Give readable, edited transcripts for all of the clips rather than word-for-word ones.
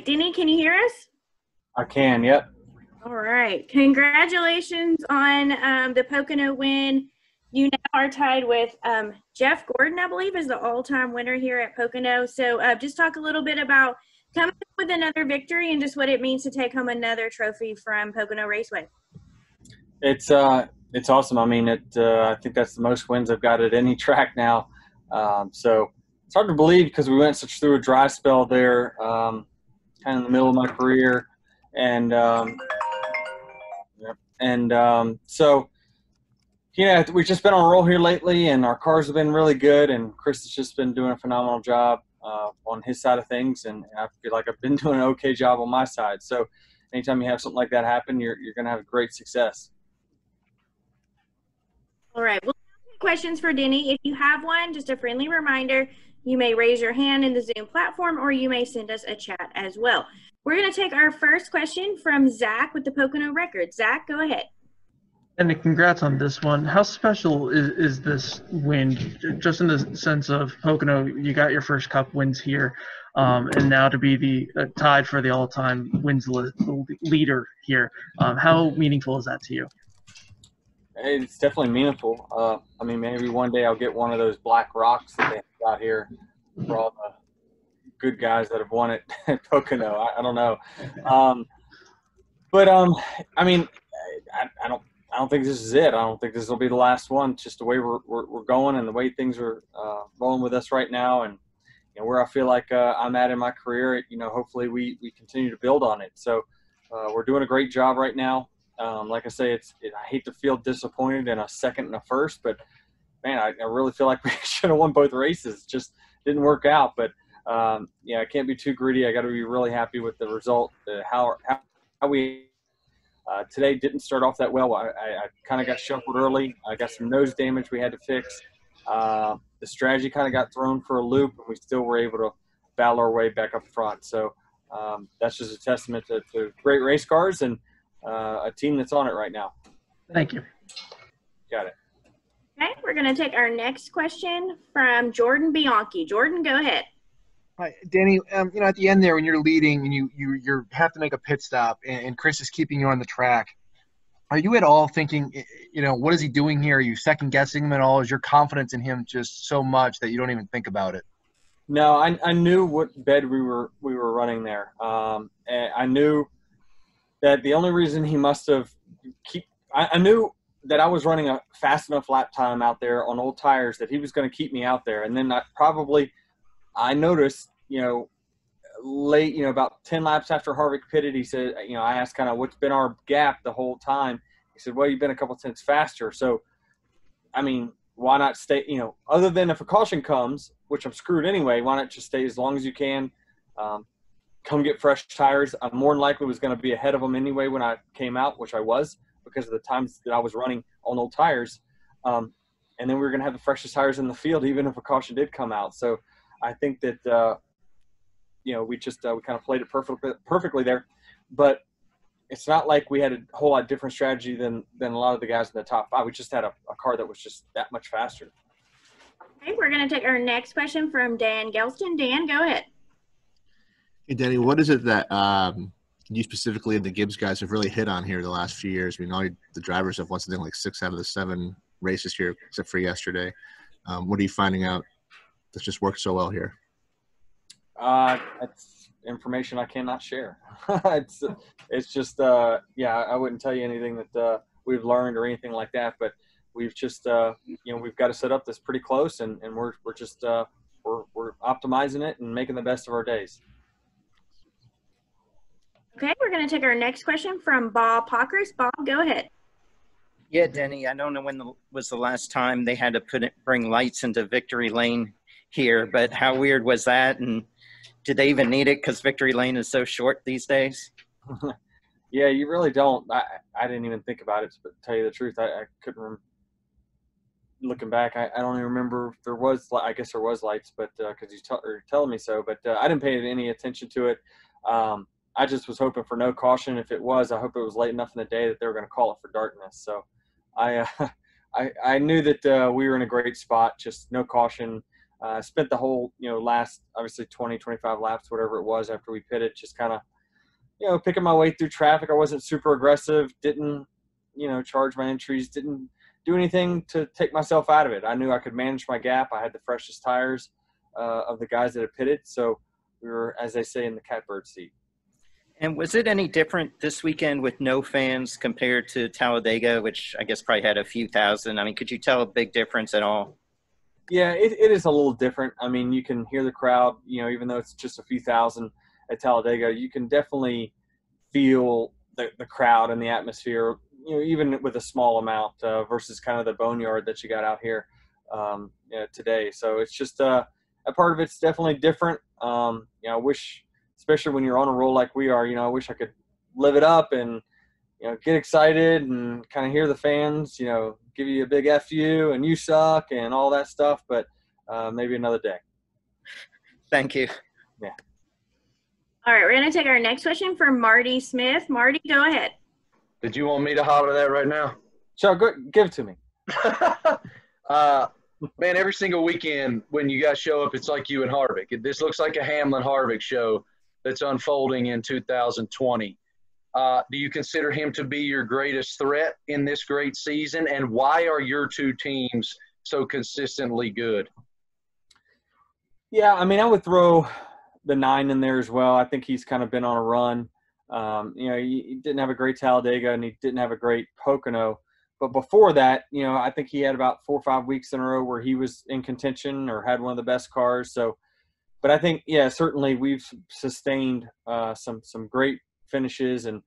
Denny, can you hear us? I can, yep. All right. Congratulations on the Pocono win. You now are tied with Jeff Gordon, I believe, is the all-time winner here at Pocono. So just talk a little bit about coming up with another victory and just what it means to take home another trophy from Pocono Raceway. It's awesome. I mean, I think that's the most wins I've got at any track now. So it's hard to believe because we went through a dry spell there, kind of in the middle of my career, and so yeah, we've just been on a roll here lately, and our cars have been really good, and Chris has just been doing a phenomenal job on his side of things, and I feel like I've been doing an okay job on my side. So anytime you have something like that happen, you're going to have great success. All right. We'll take questions for Denny. If you have one, just a friendly reminder, you may raise your hand in the Zoom platform or you may send us a chat as well. We're going to take our first question from Zach with the Pocono Record. Zach, go ahead. And congrats on this one. How special is this win, just in the sense of Pocono, you got your first Cup wins here, and now to be the tied for the all-time wins leader here. How meaningful is that to you? It's definitely meaningful. I mean, maybe one day I'll get one of those black rocks that they got here for all the good guys that have won it at Pocono. I don't know. I mean, I don't think this is it. I don't think this will be the last one. It's just the way we're going and the way things are rolling with us right now, and where I feel like I'm at in my career. Hopefully we continue to build on it. So we're doing a great job right now. Like I say, I hate to feel disappointed in a second and a first, but man, I really feel like we should have won both races. It just didn't work out. But I can't be too greedy. I got to be really happy with the result. How we today didn't start off that well. I kind of got shuffled early. I got some nose damage we had to fix. The strategy kind of got thrown for a loop, and we still were able to battle our way back up front. So that's just a testament to great race cars and a team that's on it right now. Thank you. Got it. Okay, we're going to take our next question from Jordan Bianchi. Jordan, go ahead. Hi, Denny. At the end there, when you're leading and you have to make a pit stop, and Chris is keeping you on the track, are you at all thinking, what is he doing here? Are you second guessing him at all? Is your confidence in him just so much that you don't even think about it? No, I knew what bed we were running there. And I knew that the only reason he must have I knew that I was running a fast enough lap time out there on old tires that he was going to keep me out there. And then I noticed, late, about 10 laps after Harvick pitted, he said, I asked kind of what's been our gap the whole time. He said, well, you've been a couple of tenths faster. So, I mean, why not stay, other than if a caution comes, which I'm screwed anyway, why not just stay as long as you can? Come get fresh tires. I more than likely was going to be ahead of them anyway when I came out, which I was because of the times that I was running on old tires. And then we were going to have the freshest tires in the field, even if a caution did come out. So I think that, we kind of played it perfectly there. But it's not like we had a whole lot different strategy than a lot of the guys in the top five. We just had a car that was just that much faster. Okay, we're going to take our next question from Dan Gelston. Dan, go ahead. Hey, Denny, what is it that you specifically and the Gibbs guys have really hit on here the last few years? I mean, the drivers have won something like 6 out of the 7 races here, except for yesterday. What are you finding out that's just worked so well here? That's information I cannot share. it's just, I wouldn't tell you anything that we've learned or anything like that, but we've just, we've got to set up this pretty close, and we're just, we're optimizing it and making the best of our days. Okay, we're going to take our next question from Bob Pockers. Bob, go ahead. Yeah, Denny, I don't know when was the last time they had to bring lights into Victory Lane here, but how weird was that? And did they even need it because Victory Lane is so short these days? Yeah, you really don't. I didn't even think about it, but to tell you the truth, I couldn't remember. Looking back, I don't even remember if there was. I guess there was lights, but because you're telling me so. But I didn't pay any attention to it. I just was hoping for no caution. If it was, I hope it was late enough in the day that they were going to call it for darkness. So I knew that we were in a great spot. Just no caution. Spent the whole, last obviously 20, 25 laps, whatever it was after we pitted, just kind of, picking my way through traffic. I wasn't super aggressive, didn't, charge my entries, didn't do anything to take myself out of it. I knew I could manage my gap. I had the freshest tires of the guys that had pitted. So we were, as they say, in the catbird seat. And was it any different this weekend with no fans compared to Talladega, which I guess probably had a few thousand? I mean, could you tell a big difference at all? Yeah, it is a little different. I mean, you can hear the crowd, even though it's just a few thousand at Talladega, you can definitely feel the crowd and the atmosphere, even with a small amount versus kind of the boneyard that you got out here today. So it's just a part of it's definitely different. I wish, especially when you're on a roll like we are, I wish I could live it up and, get excited and kind of hear the fans, give you a big F you and you suck and all that stuff. But maybe another day. Thank you. Yeah. All right, we're going to take our next question from Marty Smith. Marty, go ahead. Did you want me to holler that right now? So give it to me. Man, every single weekend when you guys show up, it's like you and Harvick. This looks like a Hamlin-Harvick show that's unfolding in 2020. Do you consider him to be your greatest threat in this great season? And why are your two teams so consistently good? Yeah, I mean, I would throw the 9 in there as well. I think he's kind of been on a run. He didn't have a great Talladega and he didn't have a great Pocono. But before that, I think he had about 4 or 5 weeks in a row where he was in contention or had one of the best cars. So, but I think, yeah, certainly we've sustained some great finishes and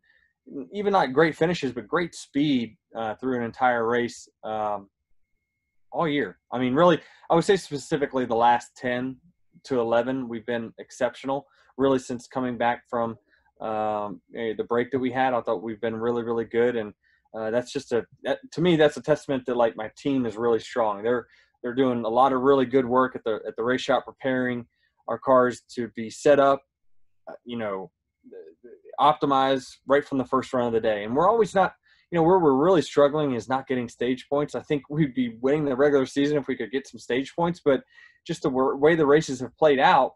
even not great finishes, but great speed through an entire race all year. I mean, really, I would say specifically the last 10 to 11, we've been exceptional. Really, since coming back from the break that we had, I thought we've been really, really good. And that's just to me, that's a testament that like my team is really strong. They're doing a lot of really good work at the race shop, preparing our cars to be set up, optimized right from the first run of the day. And we're always not, where we're really struggling is not getting stage points. I think we'd be winning the regular season if we could get some stage points, but just the way the races have played out,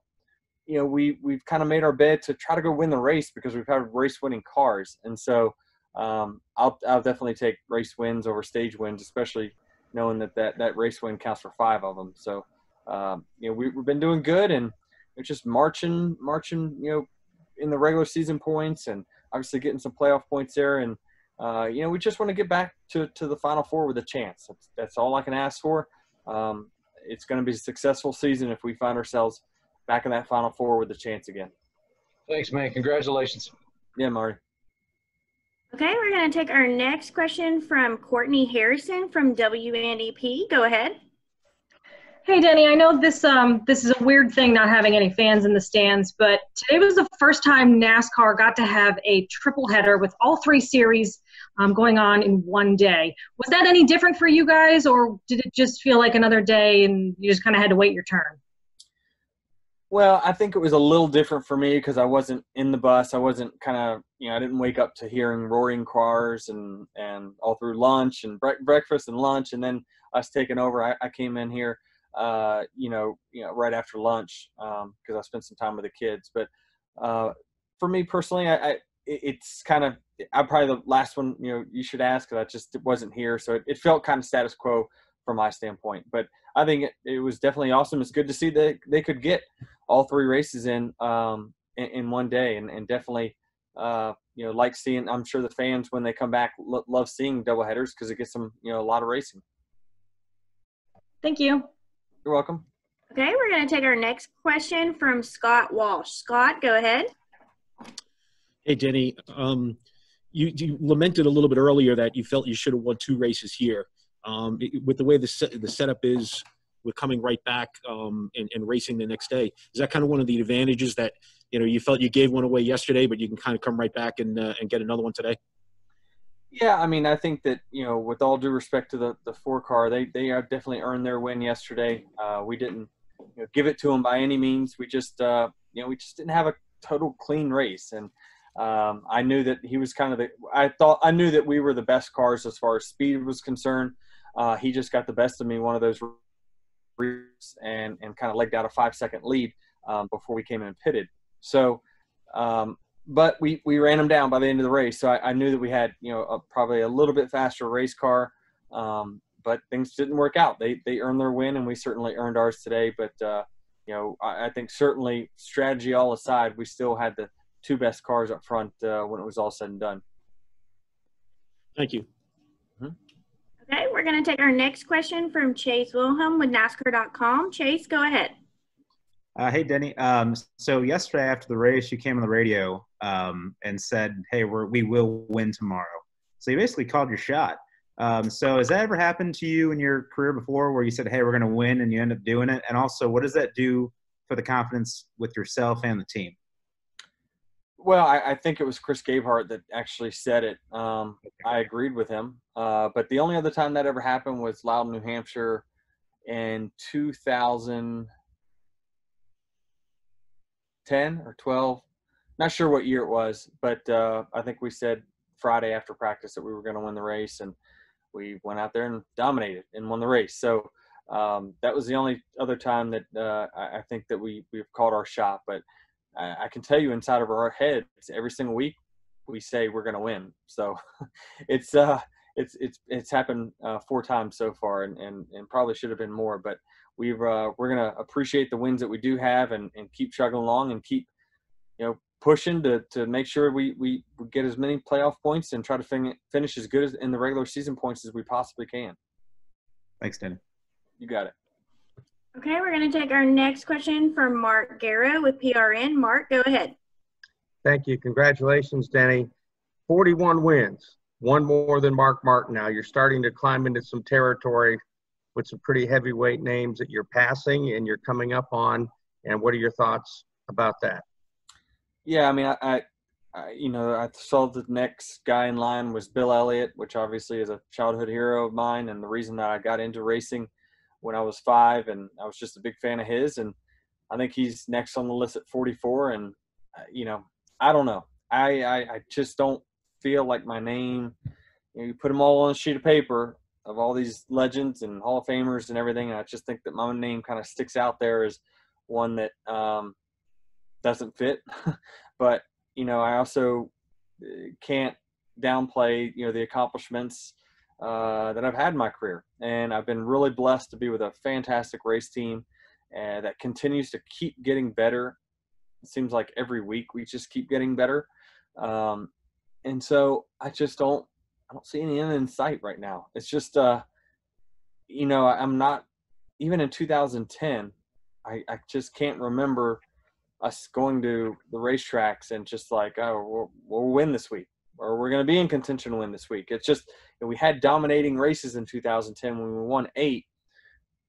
we've kind of made our bed to try to go win the race because we've had race-winning cars. And so I'll definitely take race wins over stage wins, especially knowing that race win counts for 5 of them. So, we've been doing good and it's just marching, in the regular season points and obviously getting some playoff points there. And, we just want to get back to the Final Four with a chance. That's all I can ask for. It's going to be a successful season if we find ourselves back in that Final Four with a chance again. Thanks, man. Congratulations. Yeah, Marty. Okay, we're going to take our next question from Courtney Harrison from WNDP. Go ahead. Hey, Denny, I know this is a weird thing not having any fans in the stands, but today was the first time NASCAR got to have a triple header with all 3 series going on in one day. Was that any different for you guys, or did it just feel like another day and you just kind of had to wait your turn? Well, I think it was a little different for me because I wasn't in the bus. I wasn't kind of, I didn't wake up to hearing roaring cars and all through lunch and breakfast and lunch, and then us taking over. I came in here, right after lunch because I spent some time with the kids. But for me personally, it's kind of I'm probably the last one you should ask because I just wasn't here, so it felt kind of status quo from my standpoint. But I think it was definitely awesome. It's good to see that they could get all 3 races in one day, and definitely like seeing. I'm sure the fans when they come back love seeing doubleheaders because it gets them a lot of racing. Thank you. You're welcome. Okay, we're going to take our next question from Scott Walsh. Scott, go ahead. Hey, Denny. You lamented a little bit earlier that you felt you should have won 2 races here. With the way the setup is, with coming right back and racing the next day, is that kind of one of the advantages that you felt you gave one away yesterday, but you can kind of come right back and get another one today? Yeah, I mean, I think that with all due respect to the 4 car, they have definitely earned their win yesterday. We didn't give it to them by any means. We just we just didn't have a total clean race, and I knew that he was kind of I knew that we were the best cars as far as speed was concerned. He just got the best of me one of those and kind of legged out a 5-second lead before we came in and pitted. So, but we ran them down by the end of the race. So I knew that we had, probably a little bit faster race car, but things didn't work out. They earned their win, and we certainly earned ours today. But, I think certainly strategy all aside, we still had the 2 best cars up front when it was all said and done. Thank you. Okay, we're going to take our next question from Chase Wilhelm with NASCAR.com. Chase, go ahead. Hey, Denny. So yesterday after the race, you came on the radio and said, hey, we will win tomorrow. So you basically called your shot. So has that ever happened to you in your career before where you said, hey, we're going to win, and you end up doing it? And also, what does that do for the confidence with yourself and the team? Well, I think it was Chris Gabehart that actually said it. I agreed with him. But the only other time that ever happened was Loudon, New Hampshire in 2010 or 12. Not sure what year it was, but I think we said Friday after practice that we were going to win the race, and we went out there and dominated and won the race. So that was the only other time that I think that we've called our shot. But I can tell you inside of our heads, every single week we say we're going to win. So it's happened 4 times so far, and probably should have been more. But we're going to appreciate the wins that we do have, and keep chugging along and keep pushing to make sure we get as many playoff points and try to finish as good as in the regular season points as we possibly can. Thanks, Denny. You got it. Okay, we're going to take our next question from Mark Guerra with PRN. Mark, go ahead. Thank you. Congratulations, Denny. 41 wins, 1 more than Mark Martin now. You're starting to climb into some territory with some pretty heavyweight names that you're passing and you're coming up on. And what are your thoughts about that? Yeah, I mean, I saw the next guy in line was Bill Elliott, which obviously is a childhood hero of mine, and the reason that I got into racing when I was 5, and I was just a big fan of his, and I think he's next on the list at 44. And I don't know, I just don't feel like my name. You put them all on a sheet of paper of all these legends and Hall of Famers and everything, and I just think that my name kind of sticks out there as one that doesn't fit. But I also can't downplay the accomplishments that I've had in my career, and I've been really blessed to be with a fantastic race team that continues to keep getting better. It seems like every week we just keep getting better, and so I don't see any end in sight right now. It's just I'm not, even in 2010 I just can't remember us going to the racetracks and just like, oh, we'll win this week, or we're going to be in contention to win this week. It's just, we had dominating races in 2010 when we won 8,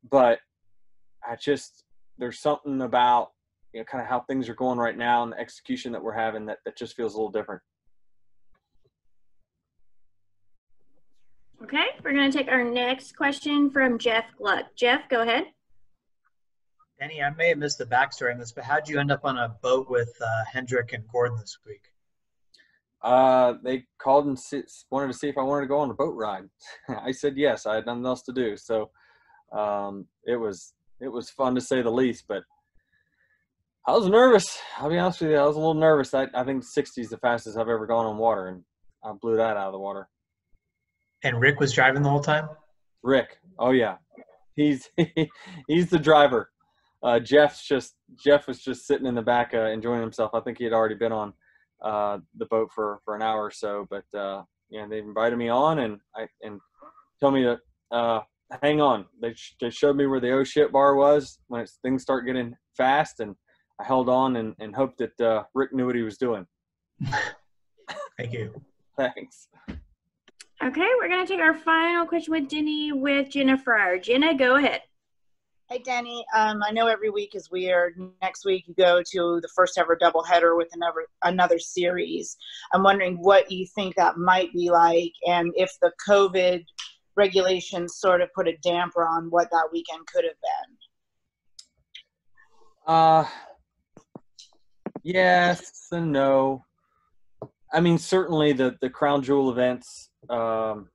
but there's something about, kind of how things are going right now and the execution that we're having that just feels a little different. Okay, we're going to take our next question from Jeff Gluck. Jeff, go ahead. Denny, I may have missed the backstory on this, but how'd you end up on a boat with Hendrick and Gordon this week? They called and wanted to see if I wanted to go on a boat ride. I said yes. I had nothing else to do, so it was fun to say the least. But I was nervous. I'll be honest with you, I was a little nervous. I think 60 is the fastest I've ever gone on water, and I blew that out of the water. And Rick was driving the whole time? Rick, oh yeah, he's the driver. Jeff was just sitting in the back enjoying himself. I think he had already been on the boat for an hour or so, but they invited me on and told me to hang on. They showed me where the oh shit bar was when things start getting fast, and I held on and hoped that Rick knew what he was doing. Thank you. Thanks. Okay, we're going to take our final question with Denny with Jenna Fryer. Jenna, go ahead. Hey, Denny. I know every week is weird. Next week you go to the first ever doubleheader with another series. I'm wondering what you think that might be like, and if the COVID regulations sort of put a damper on what that weekend could have been. Yes and no. I mean, certainly the crown jewel events are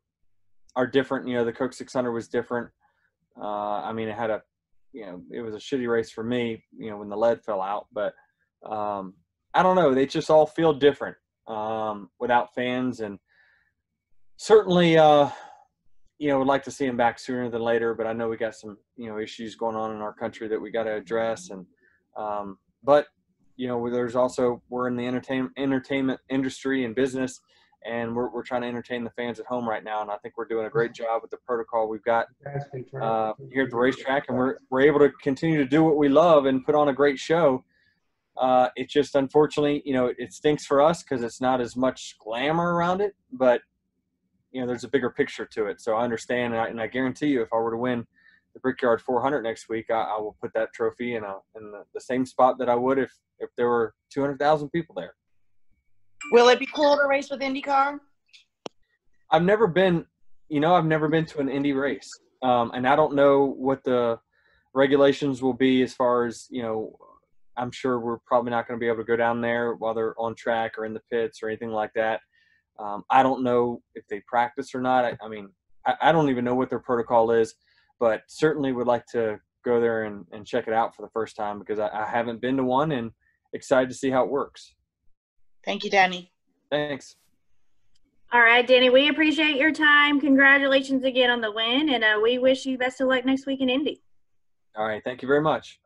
different. The Coke 600 was different. I mean, it had a it was a shitty race for me, when the lead fell out. But I don't know. They just all feel different without fans. And certainly, would like to see them back sooner than later. But I know we got some, issues going on in our country that we got to address. And but, there's also, we're in the entertainment industry and business. And we're trying to entertain the fans at home right now, and I think we're doing a great job with the protocol we've got here at the racetrack, and we're able to continue to do what we love and put on a great show. It just, unfortunately, it stinks for us because it's not as much glamour around it, but there's a bigger picture to it. So I understand, and I guarantee you, if I were to win the Brickyard 400 next week, I will put that trophy in the same spot that I would if there were 200,000 people there. Will it be cool to race with IndyCar? I've never been to an Indy race. And I don't know what the regulations will be as far as, I'm sure we're probably not going to be able to go down there while they're on track or in the pits or anything like that. I don't know if they practice or not. I don't even know what their protocol is, but certainly would like to go there and check it out for the first time because I haven't been to one and excited to see how it works. Thank you, Denny. Thanks. All right, Denny, we appreciate your time. Congratulations again on the win, and we wish you best of luck next week in Indy. All right, thank you very much.